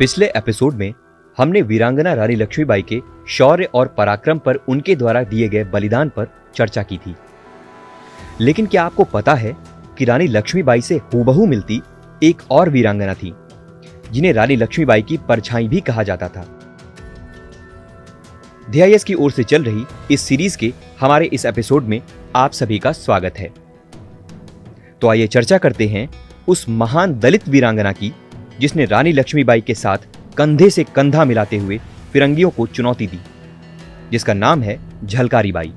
पिछले एपिसोड में हमने वीरांगना रानी लक्ष्मीबाई के शौर्य और पराक्रम पर उनके द्वारा दिए गए बलिदान पर चर्चा की थी। लेकिन क्या आपको पता है कि रानी लक्ष्मीबाई से हूबहू मिलती एक और वीरांगना थी जिन्हें रानी लक्ष्मीबाई की परछाई भी कहा जाता था। DIS की ओर से चल रही इस सीरीज के हमारे इस एपिसोड में आप सभी का स्वागत है। तो आइए चर्चा करते हैं उस महान दलित वीरांगना की जिसने रानी लक्ष्मीबाई के साथ कंधे से कंधा मिलाते हुए फिरंगियों को चुनौती दी, जिसका नाम है झलकारी बाई।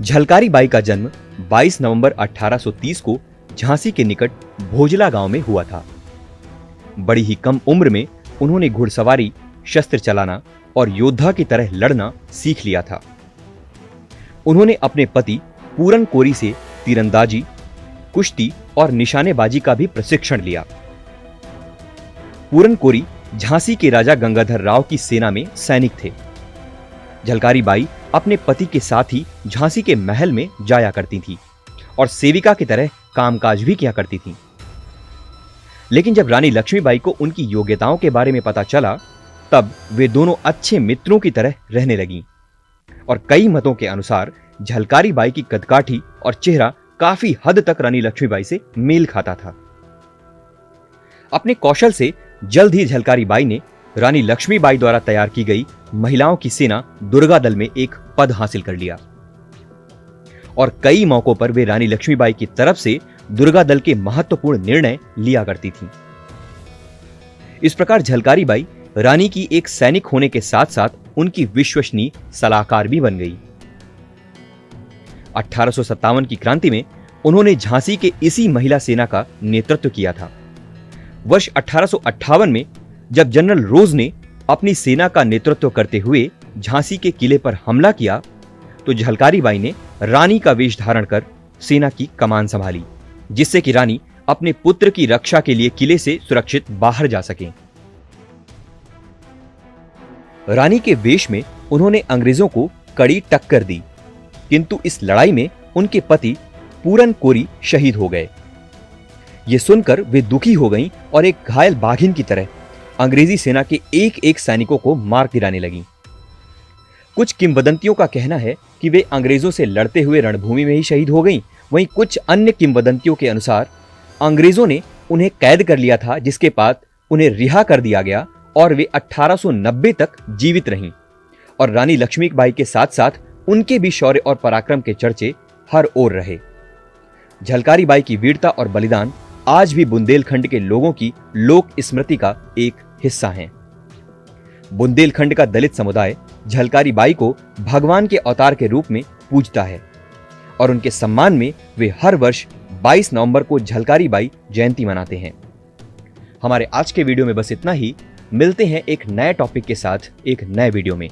झलकारी बाई का जन्म 22 नवंबर 1830 को झांसी के निकट भोजला गांव में हुआ था। बड़ी ही कम उम्र में उन्होंने घुड़सवारी, शस्त्र चलाना और योद्धा की तरह लड़ना सीख लिया था। उन्होंने अपने पति पूरन कोरी से तीरंदाजी, कुश्ती और निशानेबाजी का भी प्रशिक्षण लिया। पूरन कोरी झांसी के राजा गंगाधर राव की सेना में सैनिक थे। झलकारी बाई अपने पति के साथ ही झांसी के महल में जाया करती थी और सेविका की तरह कामकाज भी किया करती थी। लेकिन जब रानी लक्ष्मीबाई को उनकी योग्यताओं के बारे में पता चला, तब वे दोनों अच्छे मित्रों की तरह रहने लगीं और कई मतों के अनुसार झलकारी बाई की कदकाठी और चेहरा काफी हद तक रानी लक्ष्मीबाई से मेल खाता था। अपने कौशल से जल्द ही झलकारी बाई ने रानी लक्ष्मीबाई द्वारा तैयार की गई महिलाओं की सेना दुर्गा दल में एक पद हासिल कर लिया और कई मौकों पर वे रानी लक्ष्मीबाई की तरफ से दुर्गा दल के महत्वपूर्ण निर्णय लिया करती थीं। इस प्रकार झलकारी बाई रानी की एक सैनिक होने के साथ साथ उनकी विश्वसनीय सलाहकार भी बन गई। 1857 की क्रांति में उन्होंने झांसी के इसी महिला सेना का नेतृत्व किया था। वर्ष 1858 में जब जनरल रोज ने अपनी सेना का नेतृत्व करते हुए झांसी के किले पर हमला किया, तो झलकारी बाई ने रानी का वेश धारण कर सेना की कमान संभाली, जिससे कि रानी अपने पुत्र की रक्षा के लिए किले से सुरक्षित बाहर जा सकें। रानी के वेश में उन्होंने अंग्रेजों को कड़ी टक्कर दी, किंतु इस लड़ाई में उनके पति पूरन कोरी शहीद हो गए। ये सुनकर वे दुखी हो गईं और एक घायल बाघिन की तरह अंग्रेजी सेना के एक एक सैनिकों को मार गिराने लगीं। कुछ किंवदंतियों का कहना है कि वे अंग्रेजों से लड़ते हुए रणभूमि में ही शहीद हो गईं। वहीं कुछ अन्य किंवदंतियों के अनुसार अंग्रेजों ने उन्हें कैद कर लिया था, जिसके बाद उन्हें रिहा कर दिया गया और वे 1890 तक जीवित रहीं और रानी लक्ष्मीबाई के साथ साथ उनके भी शौर्य और पराक्रम के चर्चे हर ओर रहे। झलकारी बाई की वीरता और बलिदान आज भी बुंदेलखंड के लोगों की लोक स्मृति का एक हिस्सा हैं। बुंदेलखंड का दलित समुदाय झलकारी बाई को भगवान के अवतार के रूप में पूजता है और उनके सम्मान में वे हर वर्ष 22 नवंबर को झलकारी बाई जयंती मनाते हैं। हमारे आज के वीडियो में बस इतना ही। मिलते हैं एक नए टॉपिक के साथ एक नए वीडियो में।